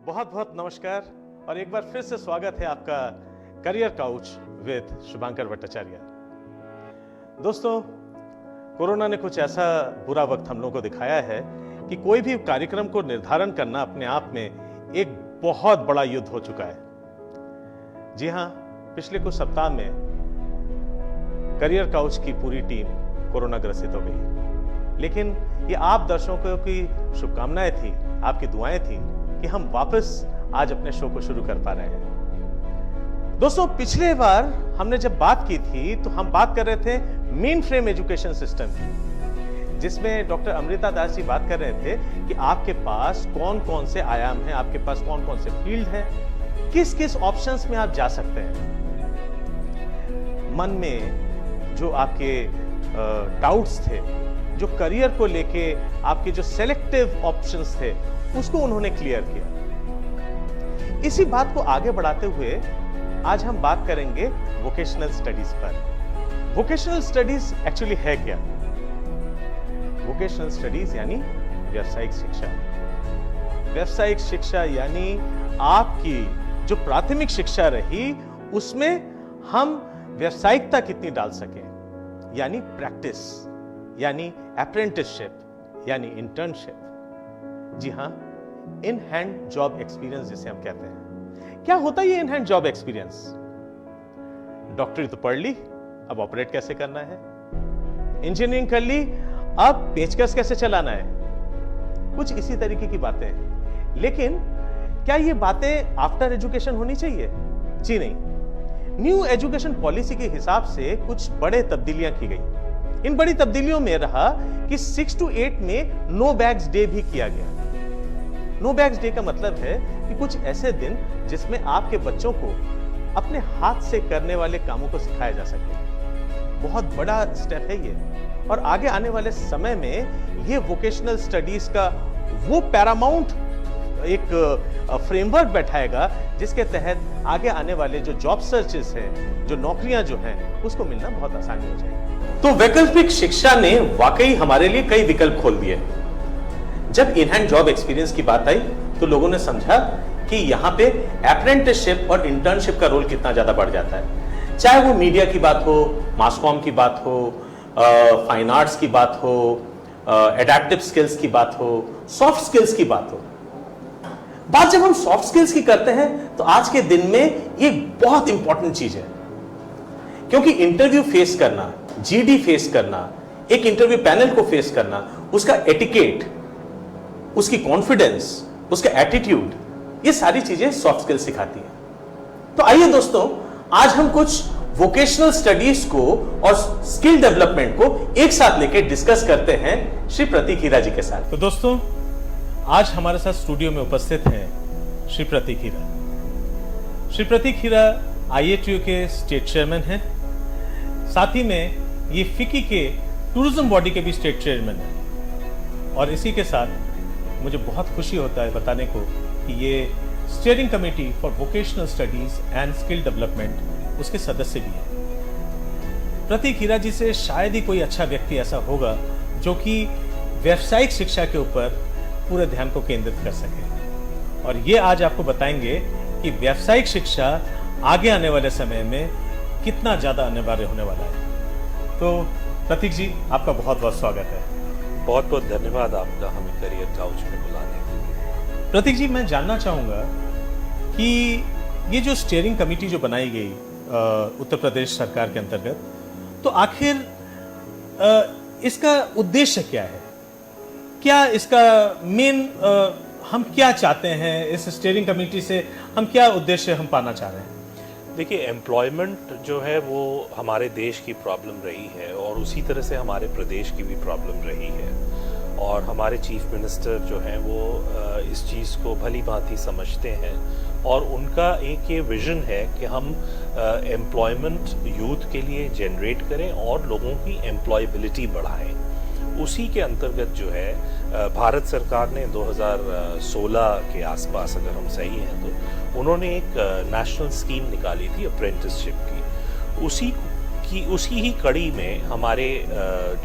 बहुत बहुत नमस्कार और एक बार फिर से स्वागत है आपका career couch with Shubhankar Bhattacharya. दोस्तों, कोरोना ने कुछ ऐसा बुरा वक्त हम लोगों को दिखाया है कि कोई भी कार्यक्रम को निर्धारण करना अपने आप में एक बहुत बड़ा युद्ध हो चुका है। जी हां, पिछले कुछ सप्ताह में करियर काउच की पूरी टीम कोरोना ग्रसित हो गई, लेकिन ये आप दर्शकों की शुभकामनाएं थी, आपकी दुआएं थी कि हम वापस आज अपने शो को शुरू कर पा रहे हैं। दोस्तों, पिछले बार हमने जब बात की थी तो हम बात कर रहे थे मेन फ्रेम एजुकेशन सिस्टम की, जिसमें डॉक्टर अमृता दास जी बात कर रहे थे कि आपके पास कौन कौन से आयाम हैं, आपके पास कौन कौन से फील्ड हैं, किस किस ऑप्शंस में आप जा सकते हैं। मन में जो आपके डाउट्स थे, जो करियर को लेके आपके जो सेलेक्टिव ऑप्शंस थे, उसको उन्होंने क्लियर किया। इसी बात को आगे बढ़ाते हुए आज हम बात करेंगे वोकेशनल स्टडीज पर। वोकेशनल स्टडीज एक्चुअली है क्या? वोकेशनल स्टडीज यानी व्यावसायिक शिक्षा। व्यावसायिक शिक्षा यानी आपकी जो प्राथमिक शिक्षा रही उसमें हम व्यावसायिकता कितनी डाल सकें, यानी प्रैक्टिस, यानी अप्रेंटिसशिप, यानी इंटर्नशिप। जी हां, इन हैंड जॉब एक्सपीरियंस जिसे हम कहते हैं। क्या होता है ये इन हैंड जॉब एक्सपीरियंस? डॉक्टरी तो पढ़ ली, अब ऑपरेट कैसे करना है। इंजीनियरिंग कर ली, अब पेचकस कैसे चलाना है। कुछ इसी तरीके की बातें हैं। लेकिन क्या ये बातें आफ्टर एजुकेशन होनी चाहिए? जी नहीं। न्यू एजुकेशन पॉलिसी के हिसाब से कुछ बड़े तब्दीलियां की गई। इन बड़ी तब्दीलियों में रहा कि 6 to 8 में नो बैग्स डे भी किया गया। नो बैग्स डे का मतलब है कि कुछ ऐसे दिन जिसमें आपके बच्चों को अपने हाथ से करने वाले कामों को सिखाया जा सके। बहुत बड़ा स्टेप है ये, और आगे आने वाले समय में ये वोकेशनल स्टडीज का वो पैरामाउंट एक फ्रेमवर्क बैठाएगा जिसके तहत आगे आने वाले जो जॉब सर्चेस हैं, जो नौकरियां जो हैं, उसको मिलना बहुत आसानी हो जाएगी। तो वैकल्पिक शिक्षा ने वाकई हमारे लिए कई विकल्प खोल दिए। जब इन हैंड जॉब एक्सपीरियंस की बात आई तो लोगों ने समझा कि यहाँ पे अप्रेंटिसशिप और इंटर्नशिप का रोल कितना ज्यादा बढ़ जाता है। चाहे वो मीडिया की बात हो, मास कॉम की बात हो, फाइन आर्ट्स की बात हो, एडेप्टिव स्किल्स की बात हो, सॉफ्ट स्किल्स की बात हो। बात जब हम सॉफ्ट स्किल्स की करते हैं तो आज के दिन में ये बहुत इंपॉर्टेंट चीज है, क्योंकि इंटरव्यू फेस करना, जीडी फेस करना, एक इंटरव्यू पैनल को फेस करना, उसका एटिकेट, उसकी कॉन्फिडेंस, उसका एटीट्यूड, ये सारी चीजें सॉफ्ट स्किल्स सिखाती है। तो आइए दोस्तों, आज हम कुछ वोकेशनल स्टडीज को और स्किल डेवलपमेंट को एक साथ लेकर डिस्कस करते हैं श्री प्रतीक हीरा जी के साथ। तो दोस्तों, आज हमारे साथ स्टूडियो में उपस्थित हैं श्री प्रतीक हीरा। श्री प्रतीक हीरा IATU के स्टेट चेयरमैन हैं, साथ ही में ये फिकी के टूरिज्म बॉडी के भी स्टेट चेयरमैन हैं, और इसी के साथ मुझे बहुत खुशी होता है बताने को कि ये steering committee for vocational studies and skill development उसके सदस्य भी हैं। प्रतीक हीरा जी से शायद ही कोई अच्छा व्यक्ति ऐसा होगा जो कि व्यावसायिक शिक्षा के ऊपर पूरे ध्यान को केंद्रित कर सके, और ये आज आपको बताएंगे कि व्यावसायिक शिक्षा आगे आने वाले समय में कितना ज्यादा अनिवार्य होने वाला है। तो प्रतीक जी, आपका बहुत बहुत स्वागत है। बहुत बहुत धन्यवाद आपका हमें करियर काउच में बुलाने के लिए। प्रतीक जी, मैं जानना चाहूंगा कि ये जो स्टीयरिंग कमेटी जो बनाई गई उत्तर प्रदेश सरकार के अंतर्गत, तो आखिर इसका उद्देश्य क्या है? क्या इसका मेन हम क्या चाहते हैं इस स्टीयरिंग कमेटी से? हम क्या उद्देश्य हम पाना चाह रहे हैं? देखिए, एम्प्लॉयमेंट जो है वो हमारे देश की प्रॉब्लम रही है, और उसी तरह से हमारे प्रदेश की भी प्रॉब्लम रही है, और हमारे चीफ मिनिस्टर जो हैं वो इस चीज़ को भली भांति समझते हैं, और उनका एक ये विज़न है कि हम एम्प्लॉयमेंट यूथ के लिए जनरेट करें और लोगों की एम्प्लॉयबिलिटी बढ़ाएं। उसी के अंतर्गत जो है भारत सरकार ने 2016 के आसपास, अगर हम सही हैं तो, उन्होंने एक नेशनल स्कीम निकाली थी अप्रेंटिसशिप की। उसी उसकी उसी ही कड़ी में हमारे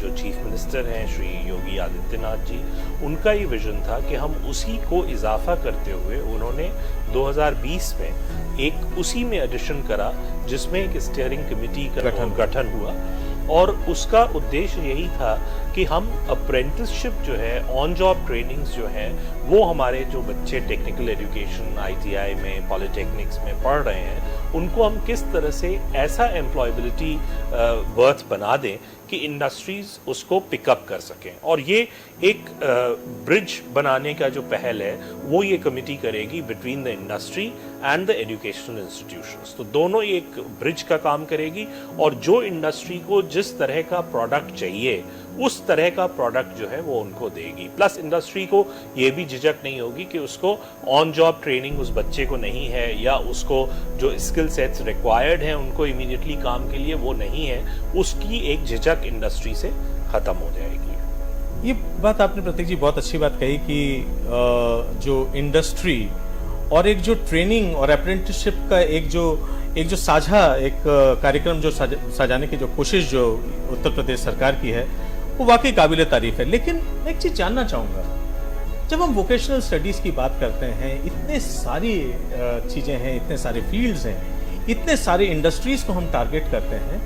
जो चीफ मिनिस्टर हैं श्री योगी आदित्यनाथ जी, उनका ये विजन था कि हम उसी को इजाफा करते हुए उन्होंने 2020 में एक उसी में एडिशन करा जिसमें एक स्टीयरिंग कमेटी का गठन हुआ, और उसका उद्देश्य यही था कि हम अप्रेंटिसशिप जो है, ऑन जॉब ट्रेनिंग्स जो है, वो हमारे जो बच्चे टेक्निकल एजुकेशन ITI में, पॉलिटेक्निक्स में पढ़ रहे हैं, उनको हम किस तरह से ऐसा एम्प्लॉयबिलिटी बर्थ बना दें कि इंडस्ट्रीज उसको पिकअप कर सकें। और ये एक ब्रिज बनाने का जो पहल है वो ये कमिटी करेगी between the industry and the educational institutions. तो दोनों एक ब्रिज का काम करेगी, और जो इंडस्ट्री को जिस तरह का प्रोडक्ट चाहिए उस तरह का प्रोडक्ट जो है वो उनको देगी। प्लस इंडस्ट्री को ये भी झिझक नहीं होगी कि उसको ऑन जॉब ट्रेनिंग उस बच्चे को नहीं है, या उसको जो स्किल सेट्स रिक्वायर्ड हैं उनको इमीडिएटली काम के लिए वो नहीं है, उसकी एक झिझक इंडस्ट्री से खत्म हो जाएगी। ये बात आपने प्रतीक जी बहुत अच्छी बात कही कि जो इंडस्ट्री और एक जो ट्रेनिंग और अप्रेंटिसशिप का एक जो साझा एक कार्यक्रम जो साझाने की जो कोशिश जो उत्तर प्रदेश सरकार की है वो वाकई काबिले तारीफ है। लेकिन मैं एक चीज जानना चाहूंगा, जब हम वोकेशनल स्टडीज की बात करते हैं, इतने सारी चीजें हैं, इतने सारे फील्ड्स हैं, इतने सारे इंडस्ट्रीज को हम टारगेट करते हैं,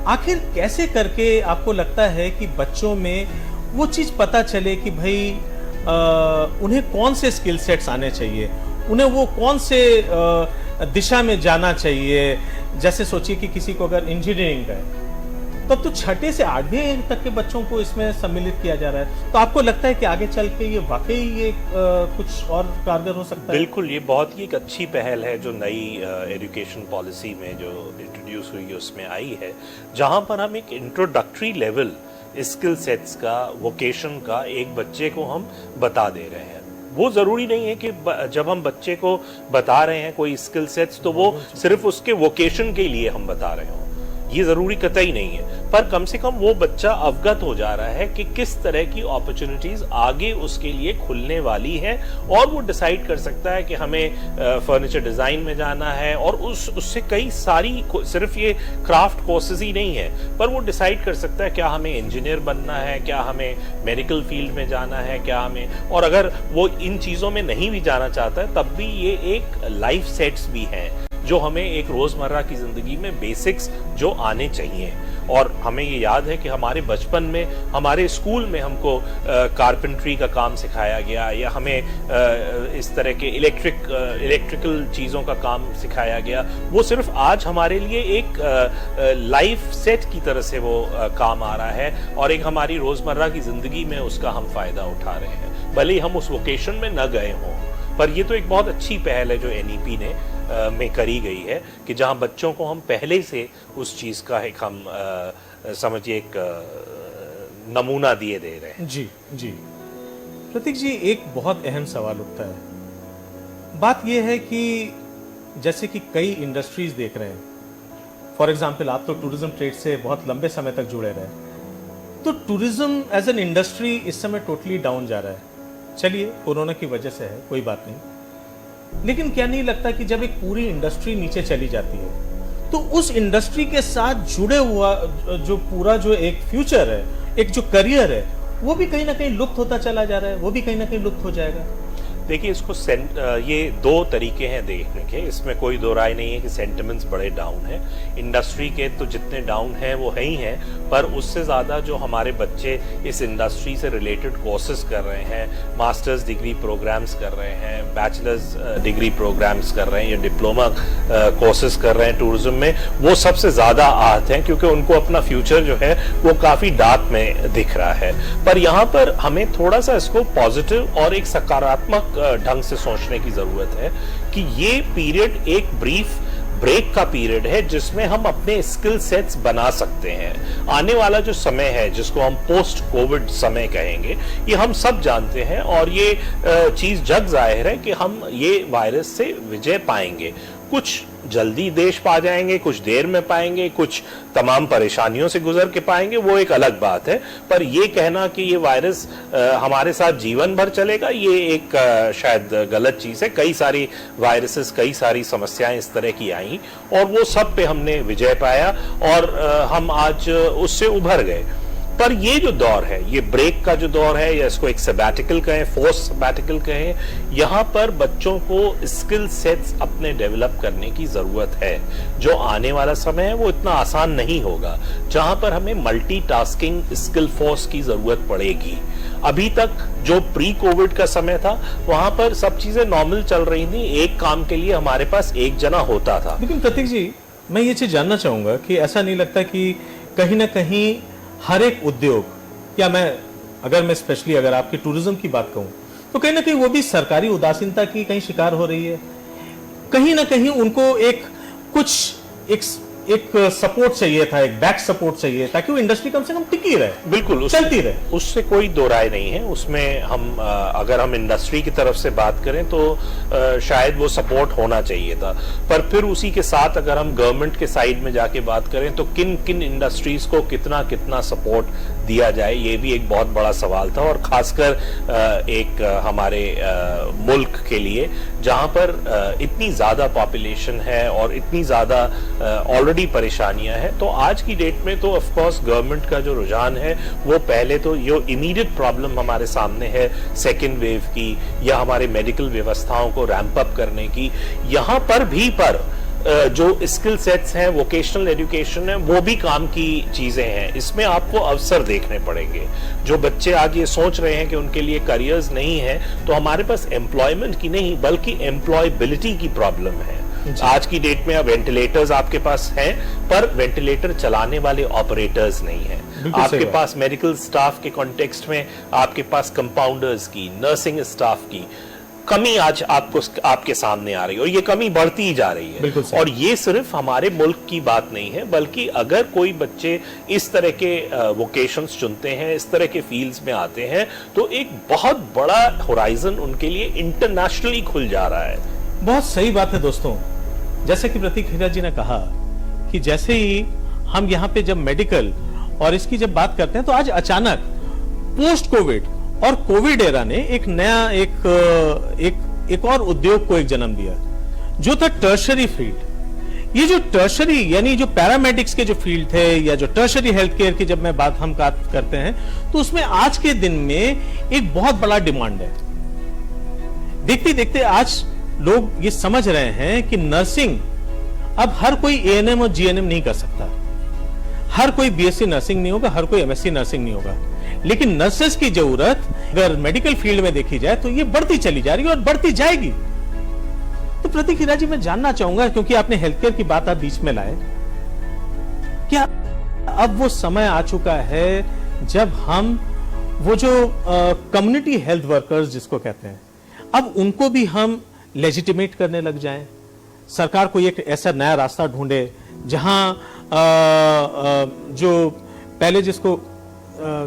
आखिर कैसे करके आपको लगता है कि बच्चों में वो चीज पता चले कि भाई उन्हें कौन से स्किल सेट्स आने चाहिए, उन्हें वो कौन से दिशा में जाना चाहिए। जैसे सोचिए कि किसी को अगर इंजीनियरिंग का है तब तो 6 से 8वीं तक के बच्चों को इसमें सम्मिलित किया जा रहा है, तो आपको लगता है कि आगे चल के ये वाकई ये कुछ और कारगर हो सकता है? बिल्कुल, ये बहुत ही एक अच्छी पहल है जो नई एजुकेशन पॉलिसी में जो इंट्रोड्यूस हुई है उसमें आई है, जहां पर हम एक इंट्रोडक्टरी लेवल स्किल सेट्स का, वोकेशन का एक बच्चे को हम बता दे रहे हैं। वो ज़रूरी नहीं है कि जब हम बच्चे को बता रहे हैं कोई स्किल सेट्स तो वो सिर्फ उसके वोकेशन के लिए हम बता रहे हों, ये ज़रूरी कतई नहीं है, पर कम से कम वो बच्चा अवगत हो जा रहा है कि किस तरह की अपॉर्चुनिटीज़ आगे उसके लिए खुलने वाली है, और वो डिसाइड कर सकता है कि हमें फर्नीचर डिज़ाइन में जाना है, और उससे कई सारी सिर्फ ये क्राफ्ट कोर्सेज ही नहीं है, पर वो डिसाइड कर सकता है क्या हमें इंजीनियर बनना है, क्या हमें मेडिकल फील्ड में जाना है, क्या हमें, और अगर वो इन चीज़ों में नहीं भी जाना चाहता है तब भी ये एक लाइफ सेट्स भी हैं जो हमें एक रोजमर्रा की जिंदगी में बेसिक्स जो आने चाहिए। और हमें ये याद है कि हमारे बचपन में हमारे स्कूल में हमको कारपेंट्री का काम सिखाया गया, या हमें इस तरह के इलेक्ट्रिकल चीज़ों का काम सिखाया गया। वो सिर्फ आज हमारे लिए एक लाइफ सेट की तरह से वो काम आ रहा है, और एक हमारी रोजमर्रा की जिंदगी में उसका हम फायदा उठा रहे हैं, भले ही हम उस वोकेशन में न गए हों। पर ये तो एक बहुत अच्छी पहल है जो NEP ने में करी गई है, कि जहां बच्चों को हम पहले से उस चीज का एक हम समझिए एक नमूना दिए दे रहे हैं। जी जी प्रतीक जी, एक बहुत अहम सवाल उठता है। बात यह है कि जैसे कि कई इंडस्ट्रीज देख रहे हैं, फॉर एग्जाम्पल आप तो टूरिज्म ट्रेड से बहुत लंबे समय तक जुड़े रहे, तो टूरिज्म एज एन इंडस्ट्री इस समय टोटली डाउन जा रहा है। चलिए कोरोना की वजह से है, कोई बात नहीं, लेकिन क्या नहीं लगता कि जब एक पूरी इंडस्ट्री नीचे चली जाती है तो उस इंडस्ट्री के साथ जुड़े हुआ जो पूरा जो एक फ्यूचर है, एक जो करियर है, वो भी कहीं ना कहीं लुप्त होता चला जा रहा है, वो भी कहीं ना कहीं लुप्त हो जाएगा? देखिए, इसको ये दो तरीके हैं देखने के, इसमें कोई दो राय नहीं है कि सेंटिमेंट्स बड़े डाउन हैं। इंडस्ट्री के तो जितने डाउन हैं वो है ही हैं, पर उससे ज़्यादा जो हमारे बच्चे इस इंडस्ट्री से रिलेटेड कोर्सेज कर रहे हैं, मास्टर्स डिग्री प्रोग्राम्स कर रहे हैं, बैचलर्स डिग्री प्रोग्राम्स कर रहे हैं, या डिप्लोमा कोर्सेज कर रहे हैं टूरिज्म में, वो सबसे ज़्यादा आहत हैं, क्योंकि उनको अपना फ्यूचर जो है वो काफ़ी डार्क में दिख रहा है। पर यहाँ पर हमें थोड़ा सा इसको पॉजिटिव और एक सकारात्मक ढंग से सोचने की जरूरत है कि ये पीरियड एक ब्रेक का पीरियड है जिसमें हम अपने स्किल सेट्स बना सकते हैं। आने वाला जो समय है जिसको हम पोस्ट कोविड समय कहेंगे, ये हम सब जानते हैं, और ये चीज जग जाहिर है कि हम ये वायरस से विजय पाएंगे। कुछ जल्दी देश पा जाएंगे, कुछ देर में पाएंगे, कुछ तमाम परेशानियों से गुजर के पाएंगे, वो एक अलग बात है। पर ये कहना कि ये वायरस हमारे साथ जीवन भर चलेगा, ये एक शायद गलत चीज़ है। कई सारी वायरसेस, कई सारी समस्याएं इस तरह की आई और वो सब पे हमने विजय पाया और हम आज उससे उभर गए। पर ये जो दौर है, ये ब्रेक का जो दौर है, या इसको एक सबैटिकल कहें, फोर्स सबैटिकल कहें, यहाँ पर बच्चों को स्किल सेट्स अपने डेवलप करने की जरूरत है। जो आने वाला समय है वो इतना आसान नहीं होगा, जहां पर हमें मल्टीटास्किंग स्किल फोर्स की जरूरत पड़ेगी। अभी तक जो प्री कोविड का समय था वहां पर सब चीजें नॉर्मल चल रही थी, एक काम के लिए हमारे पास एक जना होता था। लेकिन प्रतीक जी, मैं ये चीज जानना चाहूंगा कि ऐसा नहीं लगता कि कहीं ना कहीं हर एक उद्योग, या अगर मैं स्पेशली अगर आपकी टूरिज्म की बात कहूं, तो कहीं ना कहीं वो भी सरकारी उदासीनता की कहीं शिकार हो रही है। कहीं ना कहीं उनको एक सपोर्ट चाहिए था, एक बैक सपोर्ट चाहिए, ताकि वो इंडस्ट्री कम से कम टिकी रहे, बिल्कुल चलती रहे। उससे कोई दो राय नहीं है। उसमें हम अगर हम इंडस्ट्री की तरफ से बात करें तो शायद वो सपोर्ट होना चाहिए था। पर फिर उसी के साथ अगर हम गवर्नमेंट के साइड में जाके बात करें तो किन किन इंडस्ट्रीज को कितना कितना सपोर्ट दिया जाए, ये भी एक बहुत बड़ा सवाल था। और खासकर एक हमारे मुल्क के लिए जहां पर इतनी ज्यादा पॉपुलेशन है और इतनी ज्यादा ऑलरेडी परेशानियां हैं, तो आज की डेट में तो ऑफ कोर्स गवर्नमेंट का जो रुझान है वो पहले तो जो इमीडिएट प्रॉब्लम हमारे सामने है सेकेंड वेव की, या हमारे मेडिकल व्यवस्थाओं को रैंप अप करने की, यहां पर जो स्किल सेट्स हैं, वोकेशनल एजुकेशन है, वो भी काम की चीजें हैं। इसमें आपको अवसर देखने पड़ेंगे। जो बच्चे आज ये सोच रहे हैं कि उनके लिए करियर्स नहीं है, तो हमारे पास एम्प्लॉयमेंट की नहीं बल्कि एम्प्लॉयबिलिटी की प्रॉब्लम है। आज की डेट में अब वेंटिलेटर्स आपके पास हैं, पर वेंटिलेटर चलाने वाले ऑपरेटर्स नहीं हैं। आपके पास मेडिकल स्टाफ के कॉन्टेक्स्ट में आपके पास कंपाउंडर्स की, नर्सिंग स्टाफ की कमी आज आपके सामने आ रही है और ये कमी बढ़ती ही जा रही है। और ये सिर्फ हमारे मुल्क की बात नहीं है, बल्कि अगर कोई बच्चे इस तरह के वोकेशंस चुनते हैं, इस तरह के फील्ड्स में आते हैं, तो एक बहुत बड़ा होराइजन उनके लिए इंटरनेशनली खुल जा रहा है। बहुत सही बात है दोस्तों। जैसे कि प्रतीक हीरा जी ने कहा कि जैसे ही हम यहाँ पे जब मेडिकल और इसकी जब बात करते हैं, तो आज अचानक पोस्ट कोविड और कोविड एरा ने एक नया एक और उद्योग को एक जन्म दिया, जो था टर्शरी फील्ड। ये जो टर्शरी यानी जो पैरामेडिक्स के जो फील्ड थे, या जो टर्शरी हेल्थ केयर की जब मैं हम बात करते हैं, तो उसमें आज के दिन में एक बहुत बड़ा डिमांड है। देखते देखते आज लोग ये समझ रहे हैं कि नर्सिंग अब हर कोई एएनएम और जीएनएम नहीं कर सकता, हर कोई बीएससी नर्सिंग नहीं होगा, हर कोई एमएससी नर्सिंग नहीं होगा, लेकिन नर्सेस की जरूरत अगर मेडिकल फील्ड में देखी जाए तो ये बढ़ती चली जा रही है और बढ़ती जाएगी। तो प्रतीक हीरा जी, मैं जानना चाहूंगा, क्योंकि आपने हेल्थ केयर की बात आप बीच में लाए, क्या अब वो समय आ चुका है जब हम वो जो कम्युनिटी हेल्थ वर्कर्स जिसको कहते हैं, अब उनको भी हम लेजिटिमेट करने लग जाएं? सरकार कोई एक ऐसा नया रास्ता ढूंढे जहां जो पहले जिसको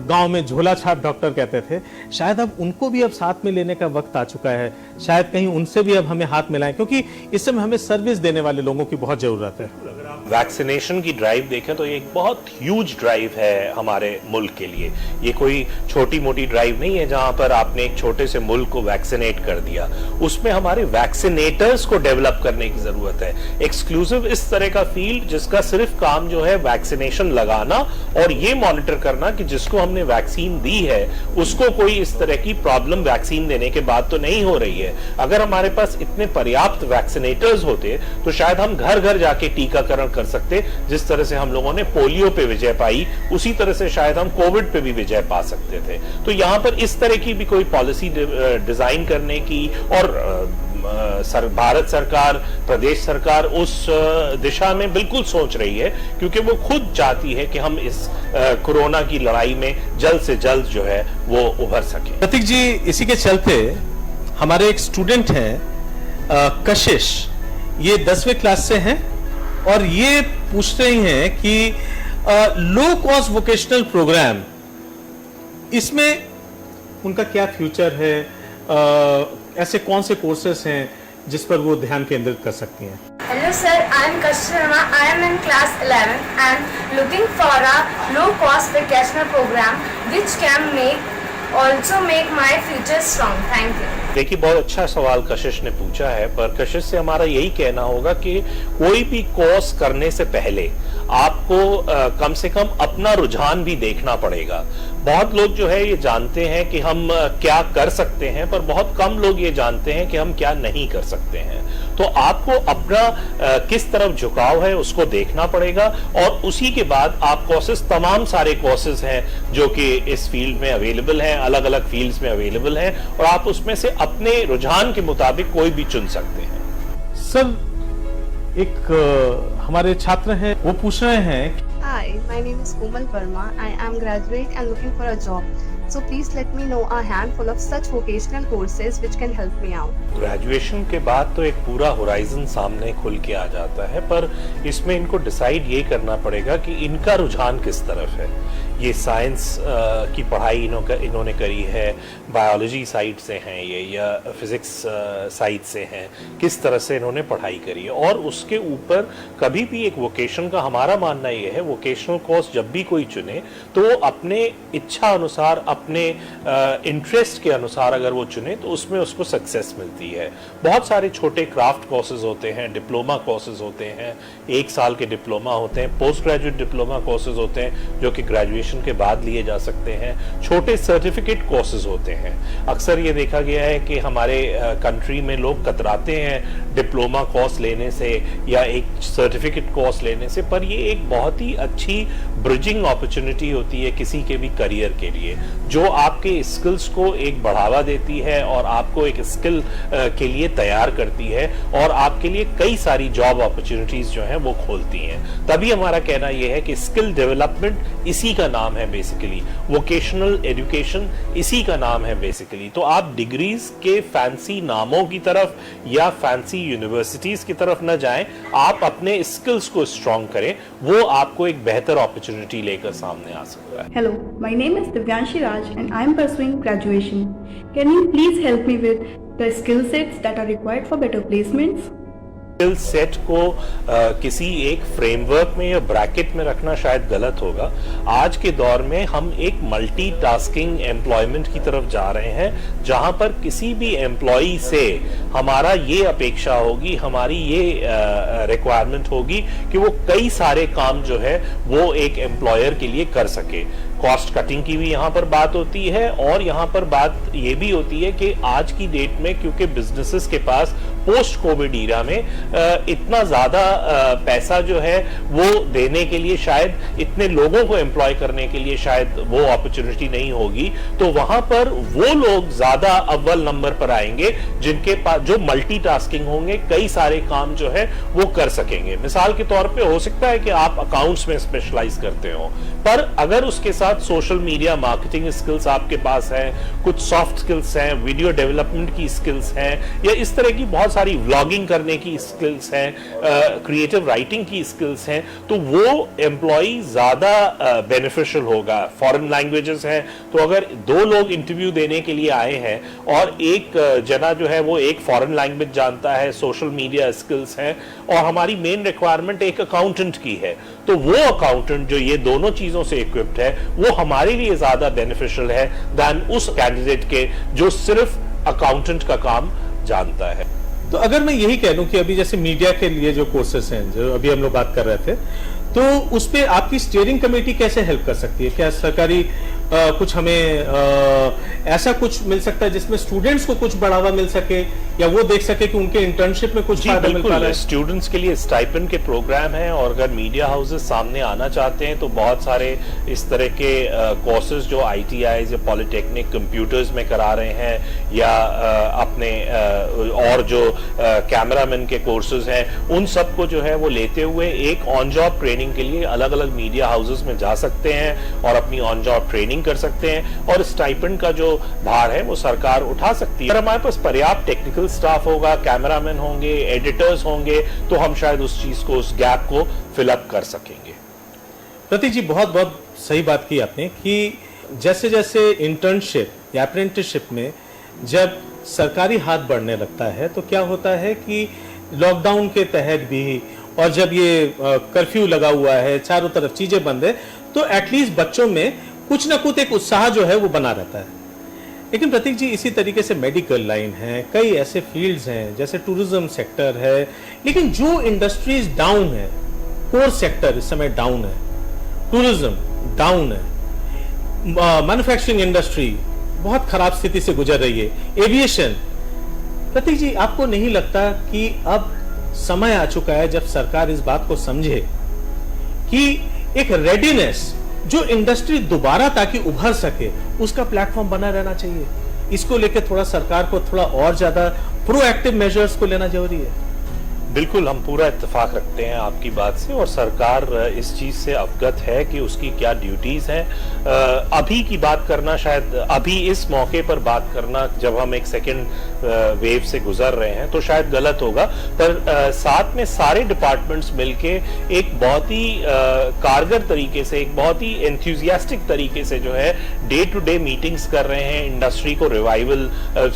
गांव में झोला छाप डॉक्टर कहते थे, शायद अब उनको भी अब साथ में लेने का वक्त आ चुका है। शायद कहीं उनसे भी अब हमें हाथ मिलाएं, क्योंकि इस समय हमें सर्विस देने वाले लोगों की बहुत जरूरत है। अगर आप वैक्सीनेशन की ड्राइव देखें तो ये एक बहुत ह्यूज ड्राइव है हमारे मुल्क के लिए। ये कोई छोटी मोटी ड्राइव नहीं है जहां पर आपने एक छोटे से मुल्क को वैक्सीनेट कर दिया। उसमें हमारे वैक्सीनेटर्स को डेवलप करने की जरूरत है। एक्सक्लूसिव इस तरह का फील्ड जिसका सिर्फ काम जो है वैक्सीनेशन लगाना और ये मॉनिटर करना कि जिसको हमने वैक्सीन दी है उसको कोई इस तरह की प्रॉब्लम वैक्सीन देने के बाद तो नहीं हो रही है। अगर हमारे पास इतने पर्याप्त वैक्सीनेटर्स होते तो शायद हम घर घर जाके टीकाकरण कर सकते। जिस तरह से हम लोगों ने पोलियो पे विजय पाई, उसी तरह से शायद हम कोविड पे भी विजय पा सकते थे। तो यहां पर इस तरह की भी कोई पॉलिसी डिजाइन करने की, और भारत सरकार, प्रदेश सरकार उस दिशा में बिल्कुल सोच रही है, क्योंकि वो खुद चाहती है कि हम इस कोरोना की लड़ाई में जल्द से जल्द जो है वो उभर सके। प्रतीक जी, इसी के चलते हमारे एक स्टूडेंट हैं कशिश, ये 10वीं क्लास से हैं और ये पूछ रही हैं कि लो कॉस्ट वोकेशनल प्रोग्राम, इसमें उनका क्या फ्यूचर है, ऐसे कौन से कोर्सेस हैं जिस पर वो ध्यान केंद्रित कर सकती हैं? Hello sir, I am Kashish Sharma. I am in class 11 and looking for a low-cost vacational program which can also make my future strong. Thank you. देखिए, बहुत अच्छा सवाल कशिश ने पूछा है, पर कशिश से हमारा यही कहना होगा कि कोई भी कोर्स करने से पहले आपको कम से कम अपना रुझान भी देखना पड़ेगा। बहुत लोग जो है ये जानते हैं कि हम क्या कर सकते हैं, पर बहुत कम लोग ये जानते हैं कि हम क्या नहीं कर सकते हैं। तो आपको अपना किस तरफ झुकाव है उसको देखना पड़ेगा, और उसी के बाद आप कोर्सेज, तमाम सारे कोर्सेज हैं जो कि इस फील्ड में अवेलेबल हैं, अलग अलग फील्ड्स में अवेलेबल हैं, और आप उसमें से अपने रुझान के मुताबिक कोई भी चुन सकते हैं। सर, एक हमारे छात्र हैं, वो पूछ रहे हैं। Hi, my name is Komal Verma. I am graduate and looking for a job. So please let me know a handful of such vocational courses which can help me out. Graduation के बाद तो एक पूरा horizon सामने खुल के आ जाता है, पर इसमें इनको डिसाइड ये करना पड़ेगा कि इनका रुझान किस तरफ है। ये साइंस की पढ़ाई इन्होंने करी है, बायोलॉजी साइड से हैं ये, या फिजिक्स साइड से हैं, किस तरह से इन्होंने पढ़ाई करी है, और उसके ऊपर कभी भी एक वोकेशन का, हमारा मानना ये है, वोकेशनल कोर्स जब भी कोई चुने तो वो अपने इच्छा अनुसार, अपने इंटरेस्ट के अनुसार अगर वो चुने तो उसमें उसको सक्सेस मिलती है। बहुत सारे छोटे क्राफ्ट कोर्सेज होते हैं, डिप्लोमा कोर्सेज होते हैं, 1 साल के डिप्लोमा होते हैं, पोस्ट ग्रेजुएट डिप्लोमा कोर्सेज होते हैं जो कि ग्रेजुएशन के बाद लिए जा सकते हैं, छोटे सर्टिफिकेट कोर्सेज होते हैं। अक्सर ये देखा गया है कि हमारे कंट्री में लोग कतराते हैं डिप्लोमा कोर्स लेने से या एक सर्टिफिकेट कोर्स लेने से, पर ये एक बहुत ही अच्छी ब्रिजिंग अपॉर्चुनिटी होती है किसी के भी करियर के लिए, जो आपके स्किल्स को एक बढ़ावा देती है और आपको एक स्किल के लिए तैयार करती है, और आपके लिए कई सारी जॉब अपॉर्चुनिटीज जो हैं वो खोलती हैं। तभी हमारा कहना यह है कि स्किल डेवलपमेंट इसी का नाम है बेसिकली, वोकेशनल एजुकेशन इसी का नाम है बेसिकली। तो आप डिग्रीज के फैंसी नामों की तरफ या फैंसी यूनिवर्सिटीज की तरफ न जाएं, आप अपने स्किल्स को स्ट्रॉन्ग करें, वो आपको एक बेहतर अपॉर्चुनिटी लेकर सामने आ सकता है। Hello, my name is Divyanshi Raj and I am pursuing graduation. Can you please help me with the skill sets that are required for better placements? Skill set को किसी एक फ्रेमवर्क में या ब्रैकेट में रखना शायद गलत होगा। आज के दौर में हम एक मल्टीटास्किंग एम्प्लॉयमेंट की तरफ जा रहे हैं, जहां पर किसी भी एम्प्लॉई से हमारा ये अपेक्षा होगी, हमारी ये रिक्वायरमेंट होगी कि वो कई सारे काम जो है वो एक एम्प्लॉयर के लिए कर सके। कॉस्ट कटिंग की भी यहाँ पर बात होती है, और यहाँ पर बात ये भी होती है कि आज की डेट में क्योंकि बिजनेसेस के पास पोस्ट कोविड ईरा में इतना ज्यादा पैसा जो है वो देने के लिए, शायद इतने लोगों को एम्प्लॉय करने के लिए शायद वो अपॉर्चुनिटी नहीं होगी, तो वहां पर वो लोग ज्यादा अव्वल नंबर पर आएंगे जिनके पास, जो मल्टीटास्किंग होंगे, कई सारे काम जो है वो कर सकेंगे। मिसाल के तौर पे हो सकता है कि आप अकाउंट्स में स्पेशलाइज करते हो, पर अगर उसके साथ सोशल मीडिया मार्केटिंग स्किल्स आपके पास है, कुछ सॉफ्ट स्किल्स हैं, वीडियो डेवलपमेंट की स्किल्स हैं, या इस तरह की बहुत सारी व्लॉगिंग करने की स्किल्स हैं, क्रिएटिव राइटिंग की स्किल्स हैं, तो वो एम्प्लॉय ज्यादा बेनिफिशियल होगा। फॉरेन लैंग्वेजेस हैं, तो अगर 2 लोग इंटरव्यू देने के लिए आए हैं और एक जना जो है वो एक फॉरेन लैंग्वेज जानता है, सोशल मीडिया स्किल्स हैं, और हमारी मेन रिक्वायरमेंट एक अकाउंटेंट की है, तो वो अकाउंटेंट जो ये दोनों चीजों से इक्विप्ड है वो हमारे लिए ज्यादा बेनिफिशियल है दैन उस कैंडिडेट के जो सिर्फ अकाउंटेंट का काम जानता है। तो अगर मैं यही कह दूं कि अभी जैसे मीडिया के लिए जो कोर्सेस हैं, जो अभी हम लोग बात कर रहे थे, तो उस पे आपकी स्टीयरिंग कमेटी कैसे हेल्प कर सकती है? क्या सरकारी कुछ हमें ऐसा कुछ मिल सकता है जिसमें स्टूडेंट्स को कुछ बढ़ावा मिल सके, या वो देख सके कि उनके इंटर्नशिप में कुछ फायदा मिल पा रहा है? स्टूडेंट्स के लिए स्टाइपेंड के प्रोग्राम हैं, और अगर मीडिया हाउसेस सामने आना चाहते हैं तो बहुत सारे इस तरह के कोर्सेज जो ITIs या पॉलिटेक्निक कंप्यूटर्स में करा रहे हैं, या अपने और जो कैमरामैन के कोर्सेज हैं, उन सबको जो है वो लेते हुए एक ऑन जॉब ट्रेनिंग के लिए अलग अलग मीडिया हाउसेस में जा सकते हैं और अपनी ऑन जॉब ट्रेनिंग कर सकते हैं, और स्टाइपेंड का जो भार है वो सरकार उठा सकती है। अगर हमारे पास पर्याप्त टेक्निकल स्टाफ होगा, कैमरामैन होंगे, एडिटर्स होंगे, तो हम शायद उस चीज को, उस गैप को फिल अप कर सकेंगे। प्रतीक जी, बहुत बहुत सही बात की आपने कि जैसे जैसे इंटर्नशिप या अप्रेंटिसशिप में जब सरकारी हाथ बढ़ने लगता है तो क्या होता है कि लॉकडाउन के तहत भी, और जब ये कर्फ्यू लगा हुआ है, चारों तरफ चीजें बंद है, तो एटलीस्ट बच्चों में कुछ ना कुछ एक उत्साह जो है वो बना रहता है। लेकिन प्रतीक जी, इसी तरीके से मेडिकल लाइन है, कई ऐसे फील्ड्स हैं जैसे टूरिज्म सेक्टर है, लेकिन जो इंडस्ट्रीज डाउन है, कोर सेक्टर इस समय डाउन है, टूरिज्म डाउन है, मैन्युफैक्चरिंग इंडस्ट्री बहुत खराब स्थिति से गुजर रही है, एविएशन। प्रतीक जी, आपको नहीं लगता कि अब समय आ चुका है जब सरकार इस बात को समझे कि एक रेडीनेस जो इंडस्ट्री दोबारा ताकि उभर सके उसका प्लेटफॉर्म बना रहना चाहिए? इसको लेकर थोड़ा सरकार को थोड़ा और ज्यादा प्रोएक्टिव मेजर्स को लेना जरूरी है। बिल्कुल, हम पूरा इत्तेफाक रखते हैं आपकी बात से, और सरकार इस चीज़ से अवगत है कि उसकी क्या ड्यूटीज़ हैं। अभी की बात करना, शायद अभी इस मौके पर बात करना जब हम एक सेकेंड वेव से गुजर रहे हैं, तो शायद गलत होगा, पर साथ में सारे डिपार्टमेंट्स मिलके एक बहुत ही कारगर तरीके से, एक बहुत ही एंथुजियास्टिक तरीके से जो है डे टू डे मीटिंग्स कर रहे हैं इंडस्ट्री को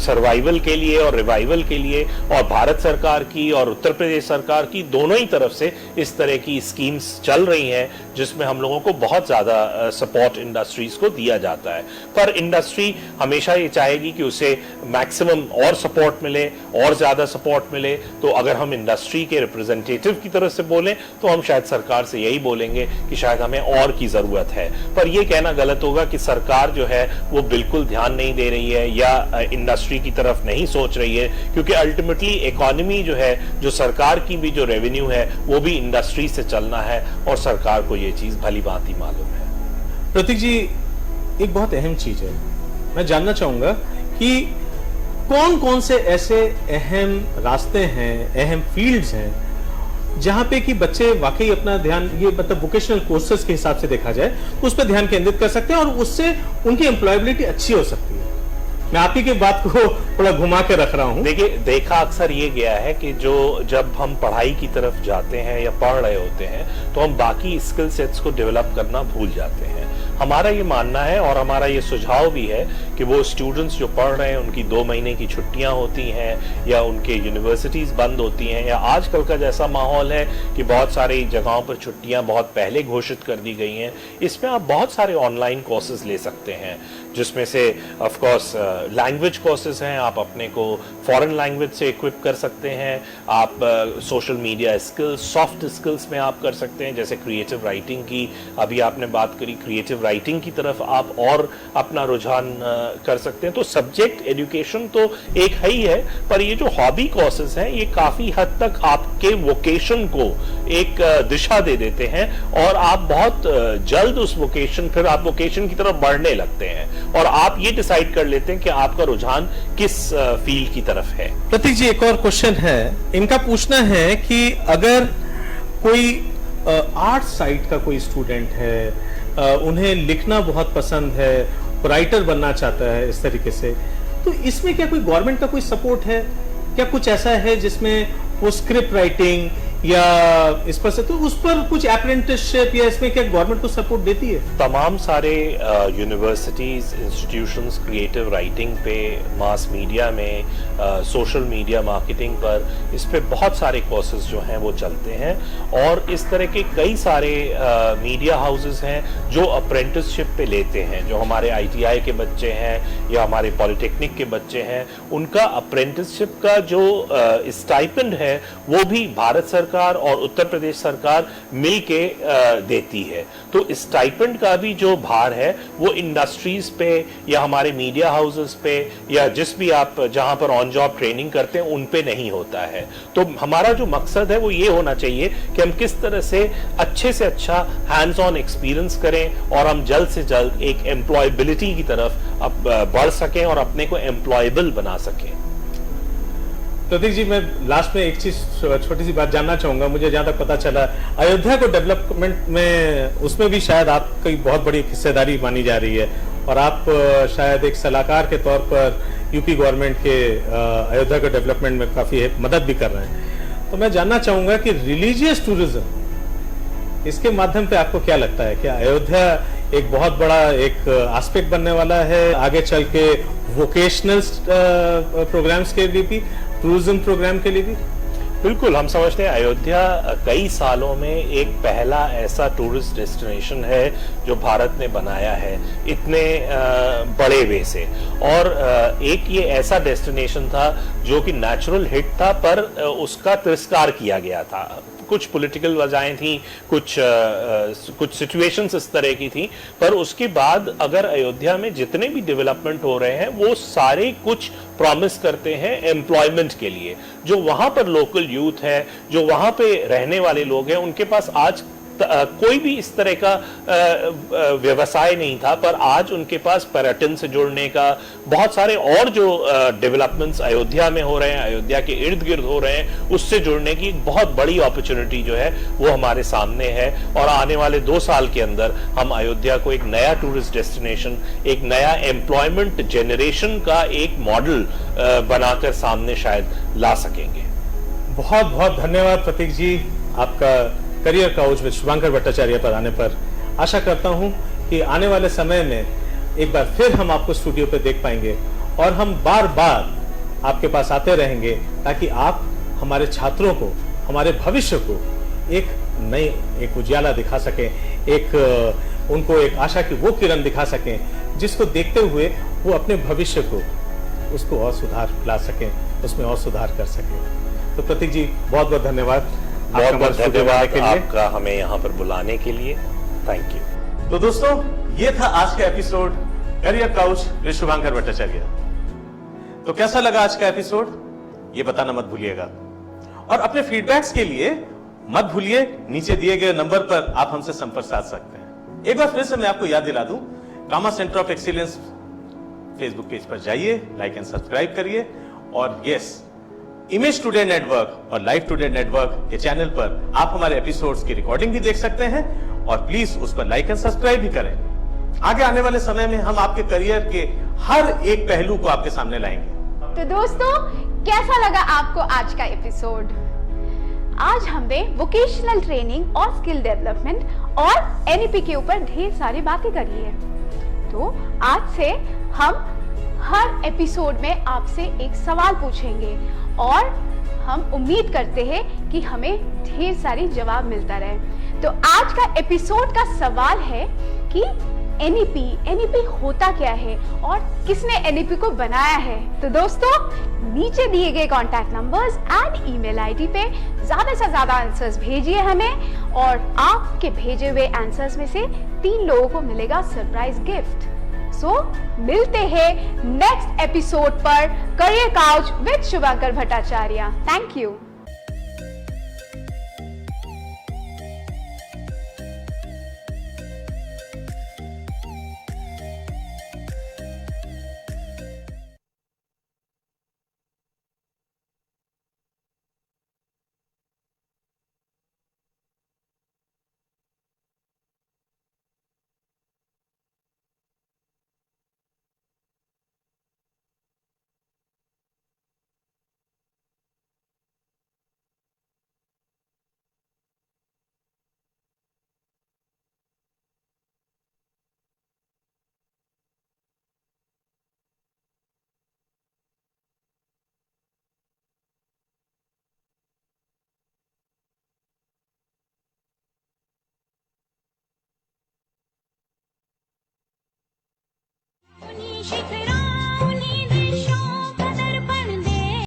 सर्वाइवल के लिए और रिवाइवल के लिए, और भारत सरकार की और उत्तर प्रदेश सरकार की दोनों ही तरफ से इस तरह की स्कीम्स चल रही हैं जिसमें हम लोगों को बहुत ज्यादा सपोर्ट इंडस्ट्रीज को दिया जाता है। पर इंडस्ट्री हमेशा ये चाहेगी कि उसे मैक्सिमम और सपोर्ट मिले, और ज्यादा सपोर्ट मिले। तो अगर हम इंडस्ट्री के रिप्रेजेंटेटिव की तरफ से बोलें तो हम शायद सरकार से यही बोलेंगे कि शायद हमें और की जरूरत है। पर यह कहना गलत होगा कि सरकार जो है वो बिल्कुल ध्यान नहीं दे रही है या इंडस्ट्री की तरफ नहीं सोच रही है, क्योंकि अल्टीमेटली इकोनॉमी जो है, जो सरकार की भी जो रेवेन्यू है, वो भी इंडस्ट्री से चलना है, और सरकार को ये चीज भली भांति मालूम है। प्रतीक जी, एक बहुत अहम चीज है, मैं जानना चाहूंगा कि कौन कौन से ऐसे अहम रास्ते हैं, अहम फील्ड्स हैं जहां पे कि बच्चे वाकई अपना ध्यान, ये मतलब वोकेशनल कोर्सेज के हिसाब से देखा जाए तो उस पर ध्यान केंद्रित कर सकते हैं और उससे उनकी एम्प्लॉयबिलिटी अच्छी हो सकती है। मैं आप ही की बात को थोड़ा घुमा के रख रहा हूं। देखिए, देखा अक्सर ये गया है कि जब हम पढ़ाई की तरफ जाते हैं या पढ़ रहे होते हैं तो हम बाकी स्किल सेट्स को डेवलप करना भूल जाते हैं। हमारा ये मानना है और हमारा ये सुझाव भी है कि वो स्टूडेंट्स जो पढ़ रहे हैं, उनकी 2 महीने की छुट्टियां होती हैं या उनके यूनिवर्सिटीज बंद होती हैं, या आजकल का जैसा माहौल है कि बहुत सारी जगहों पर छुट्टियां बहुत पहले घोषित कर दी गई हैं, इसमें आप बहुत सारे ऑनलाइन कोर्सेज ले सकते हैं, जिसमें से ऑफ कोर्स लैंग्वेज कोर्सेज हैं। आप अपने को फॉरेन लैंग्वेज से इक्विप कर सकते हैं, आप social media skills, soft skills में आप कर सकते हैं, जैसे क्रिएटिव राइटिंग की अभी आपने बात करी, क्रिएटिव राइटिंग की तरफ आप और अपना रुझान कर सकते हैं। तो सब्जेक्ट एजुकेशन तो एक है ही है, पर ये जो हॉबी कोर्सेज हैं ये काफी हद तक आपके वोकेशन को एक दिशा दे देते हैं, और आप बहुत जल्द उस वोकेशन, फिर आप वोकेशन की तरफ बढ़ने लगते हैं और आप ये डिसाइड कर लेते हैं कि आपका रुझान किस फील्ड की तरफ है। प्रतीक जी, एक और क्वेश्चन है, इनका पूछना है कि अगर कोई आर्ट साइड का कोई स्टूडेंट है, उन्हें लिखना बहुत पसंद है, राइटर बनना चाहता है इस तरीके से, तो इसमें क्या कोई गवर्नमेंट का कोई सपोर्ट है? क्या कुछ ऐसा है जिसमें वो स्क्रिप्ट राइटिंग या इस पर से, तो उस पर कुछ अप्रेंटिसशिप या इसमें क्या गवर्नमेंट को सपोर्ट देती है? तमाम सारे यूनिवर्सिटीज, इंस्टीट्यूशंस क्रिएटिव राइटिंग पे, मास मीडिया में, सोशल मीडिया मार्केटिंग पर, इस पे बहुत सारे कोर्सेज जो हैं वो चलते हैं, और इस तरह के कई सारे मीडिया हाउसेस हैं जो अप्रेंटिसशिप पे लेते हैं। जो हमारे ITI के बच्चे हैं या हमारे पॉलिटेक्निक के बच्चे हैं, उनका अप्रेंटिसशिप का जो स्टाइपेंड है वो भी भारत सरकार और उत्तर प्रदेश सरकार मिलके देती है। तो स्टाइपेंड का भी जो भार है वो इंडस्ट्रीज पे या हमारे मीडिया हाउसेस पे या जिस भी आप जहां पर ऑन जॉब ट्रेनिंग करते हैं उन पे नहीं होता है। तो हमारा जो मकसद है वो ये होना चाहिए कि हम किस तरह से अच्छा हैंड्स ऑन एक्सपीरियंस करें और हम जल्द से जल्द एक एम्प्लॉयबिलिटी की तरफ बढ़ सकें और अपने को एम्प्लॉयबल बना सकें। प्रतीक जी, मैं लास्ट में एक चीज, छोटी सी बात जानना चाहूंगा। मुझे जहां तक पता चला, अयोध्या को डेवलपमेंट में उसमें भी शायद आपकी बहुत बड़ी हिस्सेदारी मानी जा रही है, और आप शायद एक सलाहकार के तौर पर यूपी गवर्नमेंट के अयोध्या के डेवलपमेंट में काफी मदद भी कर रहे हैं। तो मैं जानना चाहूंगा कि रिलीजियस टूरिज्म, इसके माध्यम पे आपको क्या लगता है, क्या अयोध्या एक बहुत बड़ा एक एस्पेक्ट बनने वाला है आगे चल के वोकेशनल प्रोग्राम्स के लिए भी, टूरिज्म प्रोग्राम के लिए भी? बिल्कुल, हम समझते हैं अयोध्या कई सालों में एक पहला ऐसा टूरिस्ट डेस्टिनेशन है जो भारत ने बनाया है इतने बड़े वे से। और एक ये ऐसा डेस्टिनेशन था जो कि नेचुरल हिट था, पर उसका तिरस्कार किया गया था। कुछ पॉलिटिकल वजहें थी, कुछ सिचुएशंस इस तरह की थी, पर उसके बाद अगर अयोध्या में जितने भी डेवलपमेंट हो रहे हैं वो सारे कुछ प्रॉमिस करते हैं एम्प्लॉयमेंट के लिए। जो वहां पर लोकल यूथ है, जो वहां पे रहने वाले लोग हैं, उनके पास आज कोई भी इस तरह का व्यवसाय नहीं था, पर आज उनके पास पर्यटन से जुड़ने का बहुत सारे और जो डेवलपमेंट्स अयोध्या में हो रहे हैं, अयोध्या के इर्द गिर्द हो रहे हैं, उससे जुड़ने की एक बहुत बड़ी अपॉर्चुनिटी जो है वो हमारे सामने है। और आने वाले 2 साल के अंदर हम अयोध्या को एक नया टूरिस्ट डेस्टिनेशन, एक नया एम्प्लॉयमेंट जनरेशन का एक मॉडल बनाकर सामने शायद ला सकेंगे। बहुत बहुत धन्यवाद प्रतीक जी, आपका करियर काउच विद शुभंकर भट्टाचार्य पर आने पर। आशा करता हूं कि आने वाले समय में एक बार फिर हम आपको स्टूडियो पे देख पाएंगे और हम बार बार आपके पास आते रहेंगे, ताकि आप हमारे छात्रों को, हमारे भविष्य को एक उजियाला दिखा सकें, उनको एक आशा की वो किरण दिखा सकें जिसको देखते हुए वो अपने भविष्य को उसको और सुधार ला सकें, उसमें और सुधार कर सकें। तो प्रतीक जी बहुत बहुत धन्यवाद, बहुत बहुत धन्यवाद आपका हमें यहाँ पर बुलाने के लिए। Thank you. तो दोस्तों, ये था आज का एपिसोड करियर काउच विद शुभंकर भट्टाचार्य। तो कैसा लगा आज का एपिसोड, ये बताना मत भूलिएगा, और अपने फीडबैक्स के लिए मत भूलिए नीचे दिए गए नंबर पर आप हमसे संपर्क साध सकते हैं। एक बार फिर से मैं आपको याद दिला दूं, कामा centre of excellence Facebook page पर जाइए, लाइक एंड सब्सक्राइब करिए, और यस, इमेज टुडे नेटवर्क और लाइव टुडे नेटवर्क के चैनल पर आप हमारे एपिसोड्स की रिकॉर्डिंग भी देख सकते हैं, और प्लीज उस पर लाइक एंड सब्सक्राइब भी करें। आगे आने वाले समय में हम आपके करियर के हर एक पहलू को आपके सामने लाएंगे। तो दोस्तों, कैसा लगा आपको आज का एपिसोड? आज हमने वोकेशनल ट्रेनिंग और स्किल डेवलपमेंट और एनईपी के ऊपर ढेर सारी बातें करी है। तो आज से हम हर एपिसोड में आपसे एक सवाल पूछेंगे और हम उम्मीद करते हैं कि हमें ढेर सारी जवाब मिलता रहे। तो आज का एपिसोड का सवाल है कि एनईपी होता क्या है और किसने एनईपी को बनाया है। तो दोस्तों, नीचे दिए गए contact numbers and email ID पे ज्यादा से ज्यादा आंसर्स भेजिए हमें, और आपके भेजे हुए आंसर्स में से 3 लोगों को मिलेगा सरप्राइज गिफ्ट। सो मिलते हैं नेक्स्ट एपिसोड पर career couch with Shubhankar Bhattacharya. Thank you.